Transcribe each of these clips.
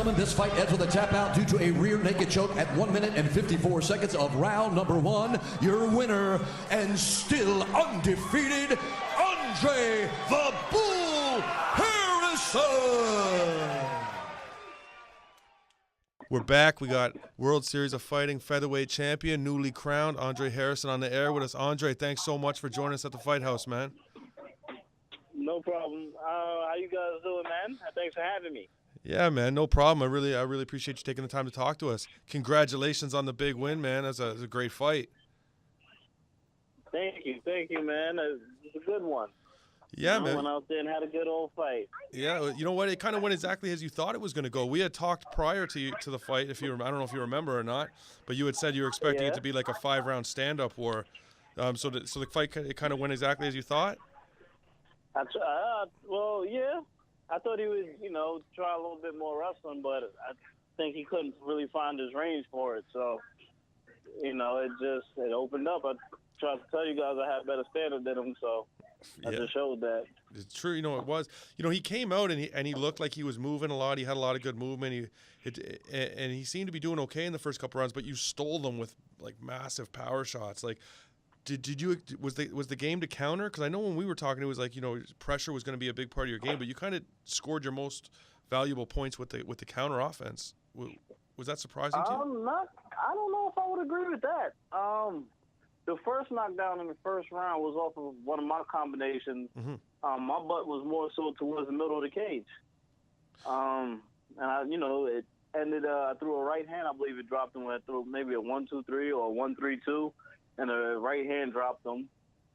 gentlemen, this fight ends with a tap out due to a rear naked choke at 1 minute and 54 seconds of round number 1. Your winner and still undefeated, Andre the Bull Harrison. We're back. We got World Series of Fighting featherweight champion, newly crowned, Andre Harrison on the air with us. Andre, thanks so much for joining us at the Fight House, man. No problem. How you guys doing, man? Thanks for having me. Yeah, man, no problem. I really appreciate you taking the time to talk to us. Congratulations on the big win, man. That's a great fight. Thank you, man. It's a good one. Yeah, man. I went out there and had a good old fight. Yeah, you know what? It kind of went exactly as you thought it was going to go. We had talked prior to the fight, I don't know if you remember or not, but you had said you were expecting it to be like a 5-round stand-up war. So the fight, it kind of went exactly as you thought? Well, yeah. I thought he would, try a little bit more wrestling, but I think he couldn't really find his range for it. So, it opened up. I tried to tell you guys I had better standard than him, so I just showed that. It's true. It was. He came out and he looked like he was moving a lot. He had a lot of good movement. And he seemed to be doing okay in the first couple rounds, but you stole them with like massive power shots. Like, was the game to counter? Because I know when we were talking, it was like pressure was going to be a big part of your game, but you kind of scored your most valuable points with the counter offense. Was that surprising to you? I don't know if I would agree with that. The first knockdown in the first round was off of one of my combinations. Mm-hmm. My butt was more so towards the middle of the cage, and it ended. I threw a right hand. I believe it dropped him. I threw maybe a 1-2-3 or a 1-3-2. And the right hand dropped him.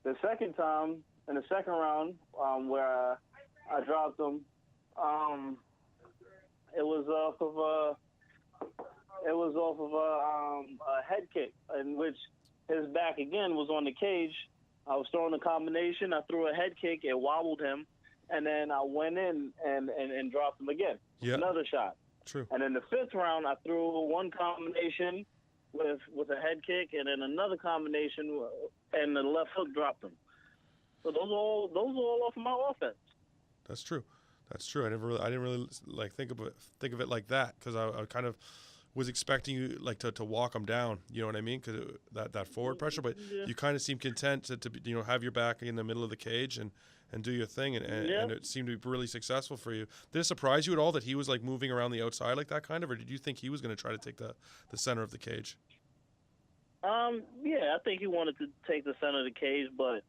The second time, in the second round, where I dropped him, it was off of a head kick, in which his back again was on the cage. I was throwing a combination. I threw a head kick. It wobbled him, and then I went in and dropped him again. Yeah. Another shot. True. And in the fifth round, I threw one combination with a head kick, and then another combination, and the left hook dropped him. So those are all off of my offense. That's true. I didn't really like think of it like that, because I kind of was expecting you like to walk them down. You know what I mean? Because that forward pressure, but you kind of seem content to have your back in the middle of the cage and do your thing, and it seemed to be really successful for you. Did it surprise you at all that he was like moving around the outside like that kind of, or did you think he was going to try to take the center of the cage? Yeah, I think he wanted to take the center of the cage, but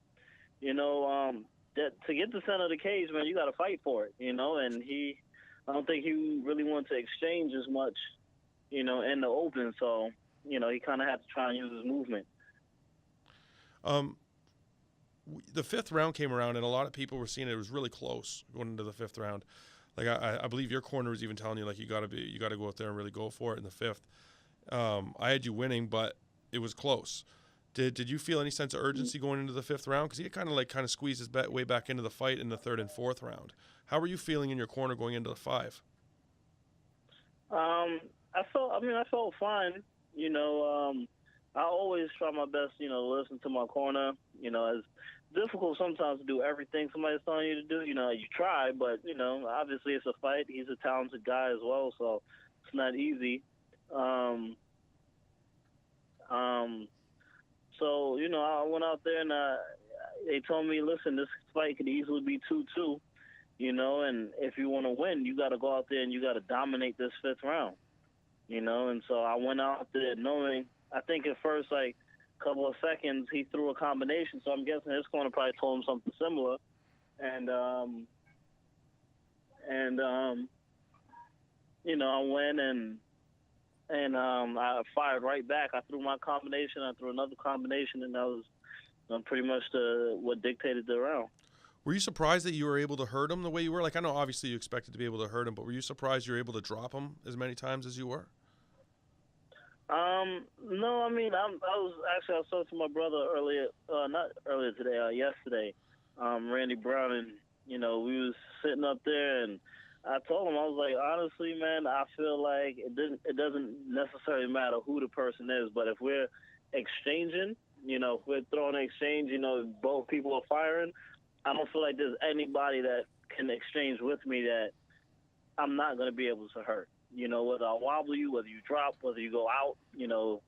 that to get the center of the cage, man, you got to fight for it, and I don't think he really wanted to exchange as much, in the open, so he kind of had to try and use his movement. The fifth round came around, and a lot of people were seeing it was really close going into the fifth round. Like I believe your corner was even telling you like you got to go out there and really go for it in the fifth. I had you winning, but it was close. Did you feel any sense of urgency going into the fifth round? Because he kind of squeezed his way back into the fight in the third and fourth round. How were you feeling in your corner going into the five? I felt fine. I always try my best, to listen to my corner. It's difficult sometimes to do everything somebody's telling you to do. You try, but, obviously it's a fight. He's a talented guy as well, so it's not easy. So, I went out there and they told me, listen, this fight could easily be 2-2, and if you want to win, you got to go out there and you got to dominate this fifth round, and so I went out there knowing, I think at first, like, couple of seconds, he threw a combination, so I'm guessing his corner probably told him something similar, and I went and I fired right back. I threw my combination, I threw another combination, and that was pretty much what dictated the round. Were you surprised that you were able to hurt him the way you were? Like, I know obviously you expected to be able to hurt him, but were you surprised you were able to drop him as many times as you were? No, I mean, I was talking to my brother yesterday, Randy Brown, and, we was sitting up there, and I told him, I was like, honestly, man, I feel like it doesn't necessarily matter who the person is, but if we're exchanging, if we're throwing an exchange, both people are firing, I don't feel like there's anybody that can exchange with me that I'm not going to be able to hurt. You know, whether I wobble you, whether you drop, whether you go out, you know,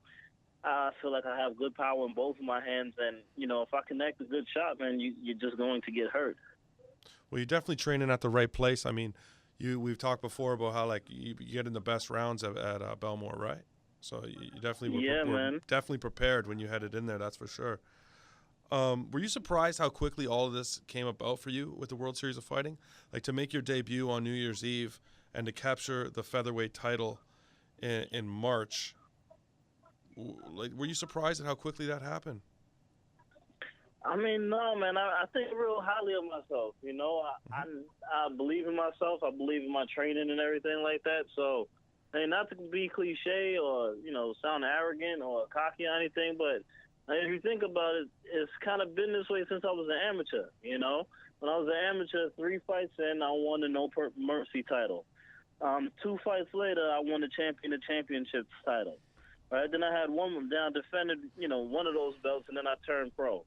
I feel like I have good power in both of my hands. And, you know, if I connect a good shot, man, you're just going to get hurt. Well, you're definitely training at the right place. I mean, we've talked before about how, like, you get in the best rounds at Belmore, right? So you definitely were definitely prepared when you headed in there, that's for sure. Were you surprised how quickly all of this came about for you with the World Series of Fighting? Like, to make your debut on New Year's Eve and to capture the featherweight title in March, like, were you surprised at how quickly that happened? I mean, no, man. I think real highly of myself. You know, I believe in myself. I believe in my training and everything like that. So, I mean, not to be cliche or, you know, sound arrogant or cocky or anything, but if you think about it, it's kind of been this way since I was an amateur. You know, when I was an amateur, 3 fights in, I won the No Mercy title. 2 fights later, I won the championships title. Right, then I had one down, defended, you know, one of those belts, and then I turned pro.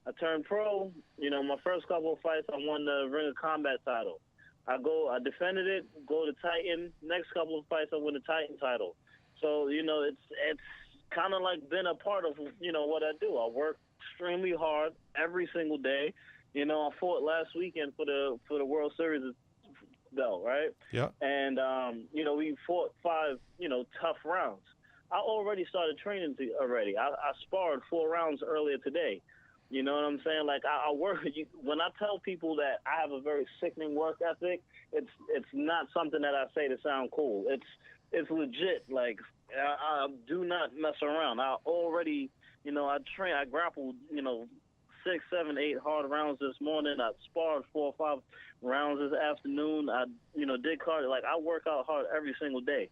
I turned pro, you know, my first couple of fights, I won the Ring of Combat title. I defended it, go to Titan. Next couple of fights, I win the Titan title. So, you know, it's kind of like been a part of, you know, what I do. I work extremely hard every single day. You know, I fought last weekend for the World Series belt, right? Yeah. And, you know, we fought 5, you know, tough rounds. I already started training already. I sparred 4 rounds earlier today. You know what I'm saying? Like, I work. When I tell people that I have a very sickening work ethic, it's not something that I say to sound cool. It's legit. Like, I do not mess around. I already, you know, I grappled, you know, 6, 7, 8 hard rounds this morning. I sparred 4 or 5 rounds this afternoon. I, you know, did cardio. Like, I work out hard every single day.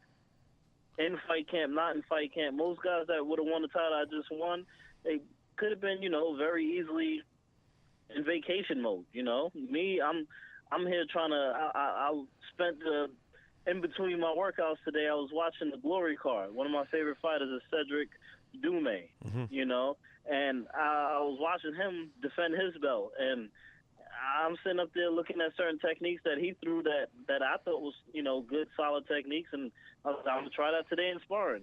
In fight camp, not in fight camp. Most guys that would have won the title I just won, they could have been, you know, very easily in vacation mode. You know, me, I'm here trying to. I spent in between my workouts today. I was watching the Glory card. One of my favorite fighters is Cedric Dume. Mm-hmm. You know, and I was watching him defend his belt, and I'm sitting up there looking at certain techniques that he threw that I thought was, you know, good, solid techniques, and I'm going to try that today in sparring.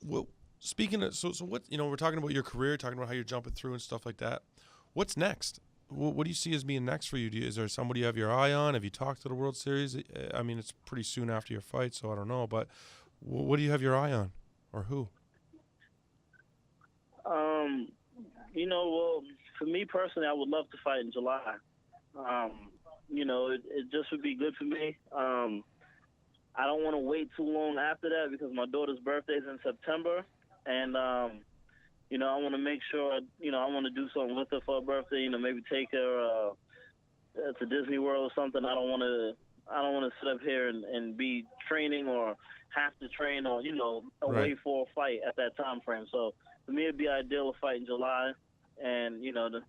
Well, speaking of, so what, you know, we're talking about your career, talking about how you're jumping through and stuff like that. What's next? What do you see as being next for you? Is there somebody you have your eye on? Have you talked to the World Series? I mean, it's pretty soon after your fight, so I don't know, but what do you have your eye on, or who? You know, well, for me personally, I would love to fight in July. You know, it just would be good for me. I don't want to wait too long after that because my daughter's birthday is in September, and you know, I want to make sure, you know, I want to do something with her for her birthday. You know, maybe take her to Disney World or something. I don't want to sit up here and be training or have to train or, you know, away for a fight at that time frame. So for me, it'd be ideal to fight in July, and, you know, to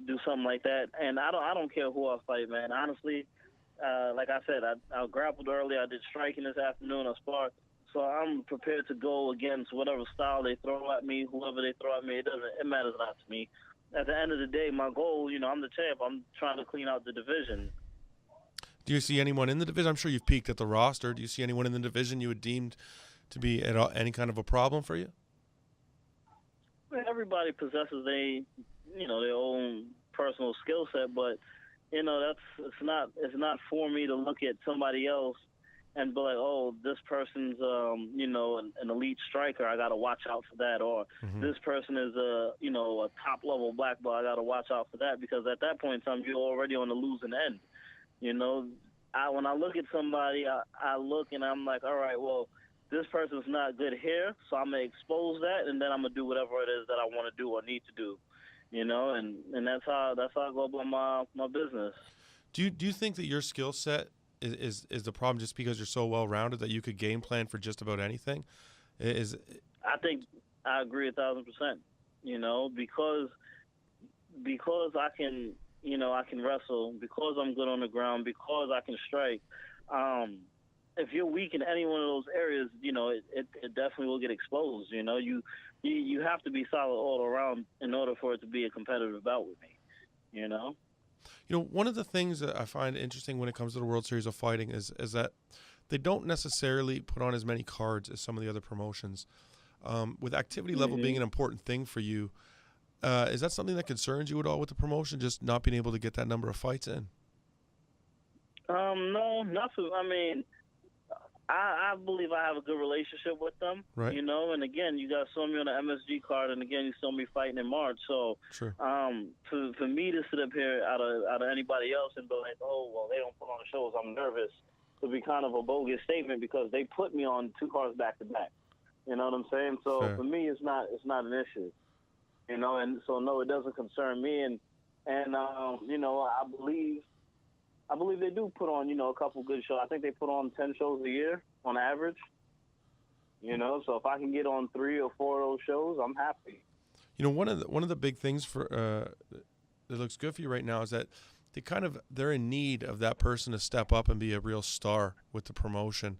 do something like that. And I don't care who I fight, man. Honestly, like I said, I grappled early. I did striking this afternoon. I sparred. So I'm prepared to go against whatever style they throw at me, whoever they throw at me. It matters not to me. At the end of the day, my goal, you know, I'm the champ. I'm trying to clean out the division. Do you see anyone in the division? I'm sure you've peeked at the roster. Do you see anyone in the division you would deemed to be any kind of a problem for you? Everybody possesses their own personal skill set, but you know, it's not for me to look at somebody else and be like, oh, this person's you know, an elite striker, I got to watch out for that, or this person is a top level black belt, I got to watch out for that, because at that point in time you're already on the losing end. You know, when I look at somebody, I look and I'm like, all right, well, this person's not good here, so I'm gonna expose that, and then I'm gonna do whatever it is that I want to do or need to do. You know, and that's how I go about my business. Do you think that your skill set is the problem, just because you're so well rounded that you could game plan for just about anything? I think I agree 1,000%. You know, because I can, you know, I can wrestle, because I'm good on the ground, because I can strike. If you're weak in any one of those areas, you know, it definitely will get exposed. You know, you have to be solid all around in order for it to be a competitive bout with me, you know? One of the things that I find interesting when it comes to the World Series of Fighting is that they don't necessarily put on as many cards as some of the other promotions. With activity level being an important thing for you, is that something that concerns you at all with the promotion, just not being able to get that number of fights in? No, nothing. I mean, I believe I have a good relationship with them, right? And again, you guys saw me on the MSG card, and again, you saw me fighting in March. So, Sure. For me to sit up here out of anybody else and be like, oh, well, they don't put on the shows, I'm nervous, would be kind of a bogus statement because they put me on 2 cards back to back. You know what I'm saying? So Fair. for me, it's not an issue. And so no, it doesn't concern me, and I believe they do put on, a couple good shows. I think they put on 10 shows a year on average. So if I can get on 3 or 4 of those shows, I'm happy. One of the big things for that looks good for you right now is that they're in need of that person to step up and be a real star with the promotion.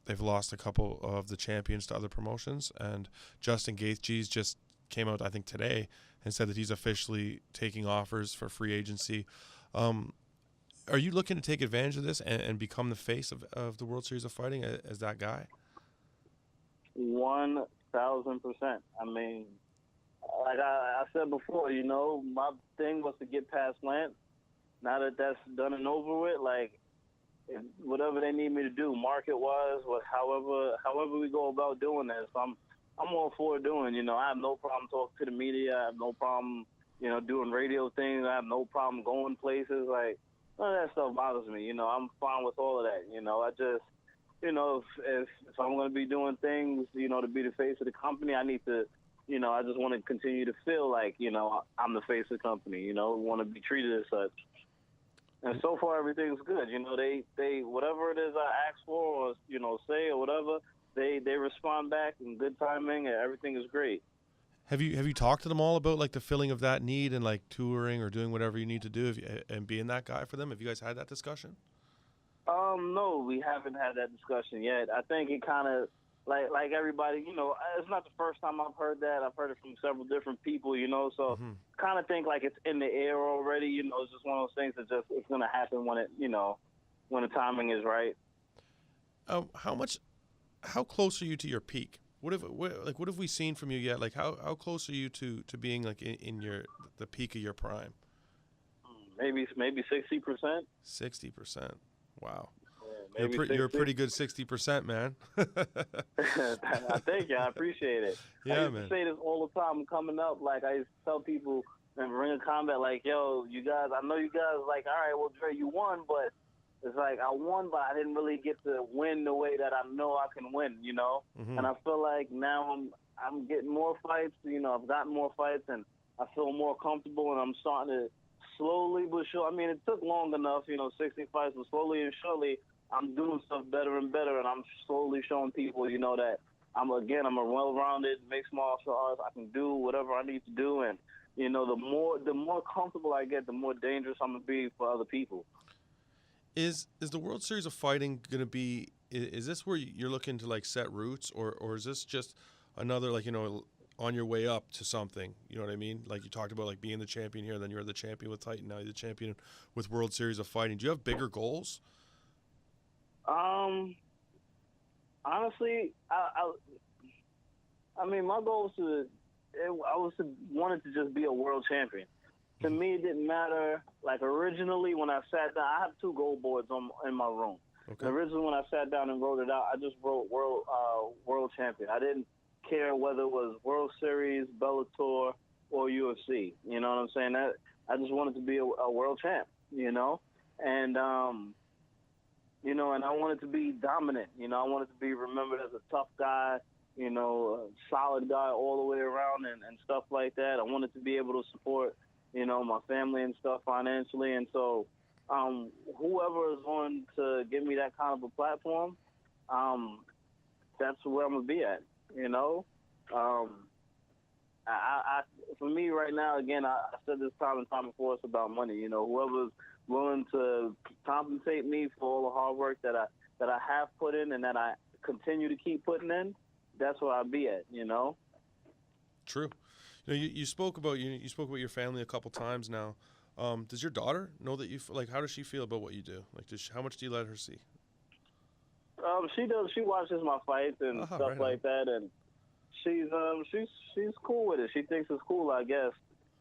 They've lost a couple of the champions to other promotions, and Justin Gaethje's just came out, I think, today and said that he's officially taking offers for free agency. Are you looking to take advantage of this and become the face of the World Series of Fighting as that guy? 1,000%. I mean, like I said before, my thing was to get past Lance. Now that that's done and over with, whatever they need me to do, market-wise, however we go about doing this, I'm all for doing. I have no problem talking to the media. I have no problem, doing radio things. I have no problem going places. None of that stuff bothers me. I'm fine with all of that. I just, if I'm going to be doing things, to be the face of the company, I need to, I just want to continue to feel like, I'm the face of the company. Want to be treated as such. And so far, everything's good. They whatever it is I ask for or, say or whatever, they respond back in good timing, and everything is great. Have you talked to them all about the filling of that need and touring or doing whatever you need to do and being that guy for them? Have you guys had that discussion? No, we haven't had that discussion yet. I think it kind of like everybody, it's not the first time I've heard that. I've heard it from several different people, so kind of think it's in the air already. It's just one of those things that it's going to happen when it, when the timing is right. How close are you to your peak? What have we seen from you yet? How close are you to being in the peak of your prime? Maybe 60%. 60%. Wow. Yeah, you're a pretty good 60%, man. Thank you. I appreciate it. Yeah, I used man. to say this all the time coming up. I used to tell people in Ring of Combat, yo, you guys, I know you guys all right, well, Dre, you won, but it's I won, but I didn't really get to win the way that I know I can win, Mm-hmm. And I feel like now I'm getting more fights, I've gotten more fights, and I feel more comfortable, and I'm starting to slowly but surely. I mean, it took long enough, 60 fights, but slowly and surely I'm doing stuff better and better, and I'm slowly showing people, that I'm a well-rounded mixed martial arts. I can do whatever I need to do, and the more comfortable I get, the more dangerous I'm gonna be for other people. Is the World Series of Fighting gonna be? Is this where you're looking to set roots, or is this just another on your way up to something? You know what I mean? You talked about being the champion here, then you're the champion with Titan, now you're the champion with World Series of Fighting. Do you have bigger goals? Honestly, I mean, my goal was wanted to just be a world champion. To me, it didn't matter. Originally, when I sat down, I have 2 gold boards in my room. Okay. And originally, when I sat down and wrote it out, I just wrote world champion. I didn't care whether it was World Series, Bellator, or UFC. You know what I'm saying? I just wanted to be a world champ. And and I wanted to be dominant. I wanted to be remembered as a tough guy, a solid guy all the way around and stuff like that. I wanted to be able to support, my family and stuff financially. And so whoever is going to give me that kind of a platform, that's where I'm going to be at, For me right now, again, I said this time and time before, it's about money. Whoever's willing to compensate me for all the hard work that I have put in and that I continue to keep putting in, that's where I'll be at, True. You spoke about your family a couple times now. Does your daughter know that you like? How does she feel about what you do? Like, how much do you let her see? She does. She watches my fights and stuff like that, and she's cool with it. She thinks it's cool, I guess.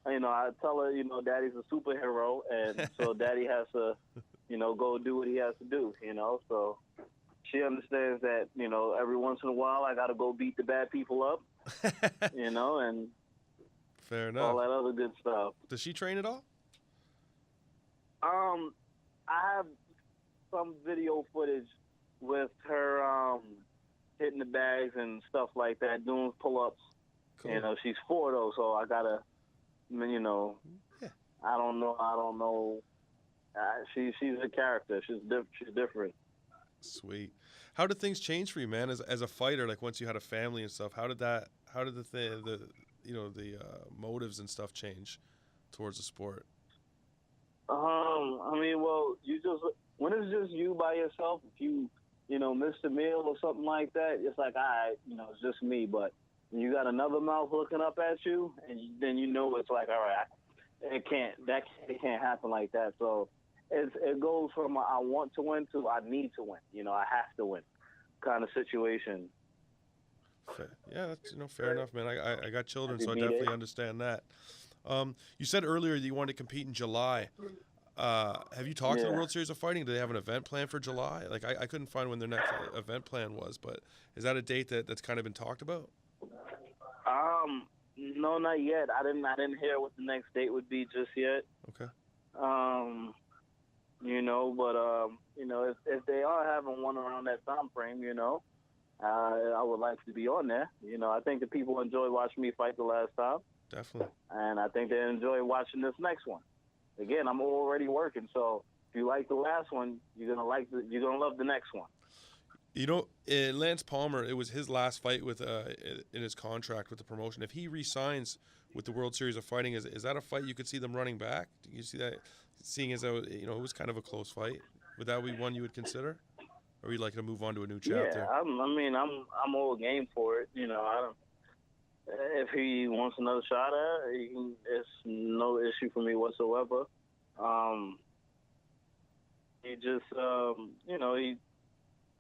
I tell her, Daddy's a superhero, and so Daddy has to, go do what he has to do. So she understands that, every once in a while I got to go beat the bad people up, and fair enough. All that other good stuff. Does she train at all? I have some video footage with her hitting the bags and stuff like that, doing pull-ups. Cool. She's 4 though, so I gotta, yeah. I don't know. She's a character. She's different. Sweet. How did things change for you, man? As a fighter, like once you had a family and stuff, how did the motives and stuff change towards the sport? When it's just you by yourself, if you miss a meal or something like that, it's like, all right, it's just me. But when you got another mouth looking up at you, and then it's like, all right, it can't happen like that. So it goes from I want to win to I need to win. I have to win kind of situation. Yeah, that's fair enough, man. I got children, so I definitely understand that. You said earlier that you wanted to compete in July. Have you talked to the World Series of Fighting? Do they have an event plan for July? Like I couldn't find when their next event plan was, but is that a date that's kind of been talked about? No, not yet. I didn't hear what the next date would be just yet. Okay. If they are having one around that time frame, I would like to be on there. I think the people enjoyed watching me fight the last time. Definitely. And I think they enjoy watching this next one. Again, I'm already working, so if you like the last one, you're gonna love the next one. Lance Palmer, it was his last fight with in his contract with the promotion. If he re-signs with the World Series of Fighting, is that a fight you could see them running back? Do you see that? Seeing as though it was kind of a close fight, would that be one you would consider, or would you like to move on to a new chapter? Yeah, I'm all game for it. If he wants another shot at it, it's no issue for me whatsoever. He just, I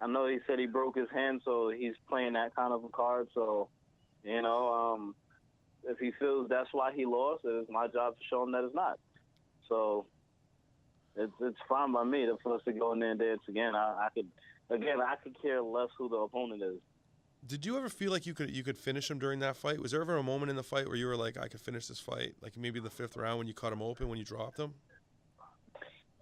know he said he broke his hand, so he's playing that kind of a card. So, if he feels that's why he lost, it's my job to show him that it's not. So, it's fine by me for us to go in there and dance again. I could care less who the opponent is. Did you ever feel like you could finish him during that fight? Was there ever a moment in the fight where you were like, I could finish this fight? Like maybe the 5th round when you cut him open, when you dropped him?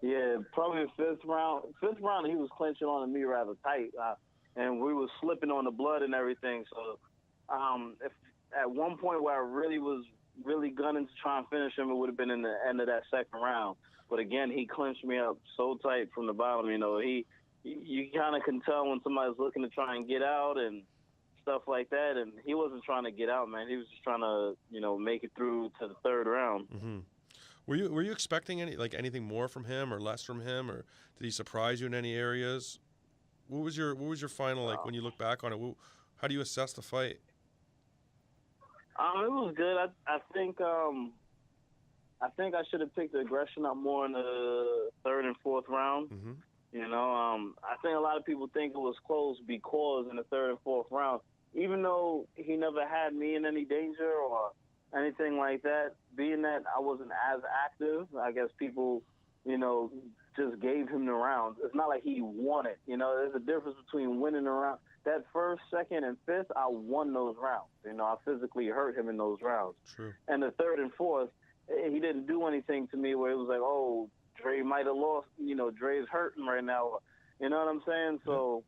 Yeah, probably the 5th round. 5th round, he was clinching on me rather tight, and we was slipping on the blood and everything. So, if at one point where I was really gunning to try and finish him, it would have been in the end of that 2nd round. But again, he clinched me up so tight from the bottom. You kind of can tell when somebody's looking to try and get out and stuff like that, and he wasn't trying to get out, man. He was just trying to, make it through to the 3rd round. Mm-hmm. Were you expecting anything more from him or less from him, or did he surprise you in any areas? What was your final when you look back on it? How do you assess the fight? It was good. I think I should have picked the aggression up more in the 3rd and 4th round. Mm-hmm. I think a lot of people think it was close because in the 3rd and 4th round, even though he never had me in any danger or anything like that, being that I wasn't as active, I guess people, just gave him the rounds. It's not like he won it. There's a difference between winning a round. That 1st, 2nd, and 5th, I won those rounds. I physically hurt him in those rounds. True. And the 3rd and 4th, he didn't do anything to me where it was like, oh, Dre might have lost. Dre's hurting right now. You know what I'm saying? So.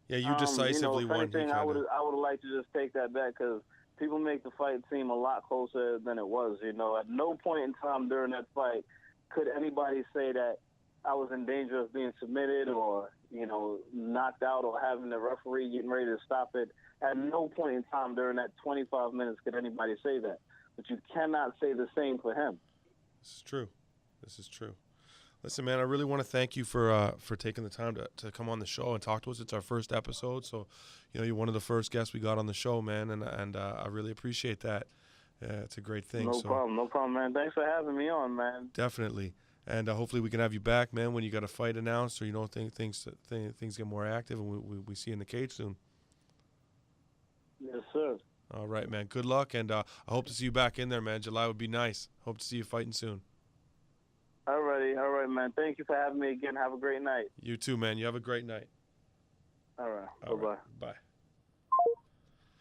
Yeah, you decisively won. Anything, I would have liked to just take that back because people make the fight seem a lot closer than it was. At no point in time during that fight could anybody say that I was in danger of being submitted or, knocked out or having the referee getting ready to stop it. At no point in time during that 25 minutes could anybody say that. But you cannot say the same for him. This is true. Listen, man, I really want to thank you for taking the time to come on the show and talk to us. It's our first episode, so you're one of the first guests we got on the show, man, and I really appreciate that. Yeah, it's a great thing. No problem, man. Thanks for having me on, man. Definitely. And hopefully we can have you back, man, when you got a fight announced, or things get more active, and we see you in the cage soon. Yes, sir. All right, man. Good luck, and I hope to see you back in there, man. July would be nice. Hope to see you fighting soon. All right, man. Thank you for having me again. Have a great night. You too, man. You have a great night. All right. All Bye-bye. right. Bye.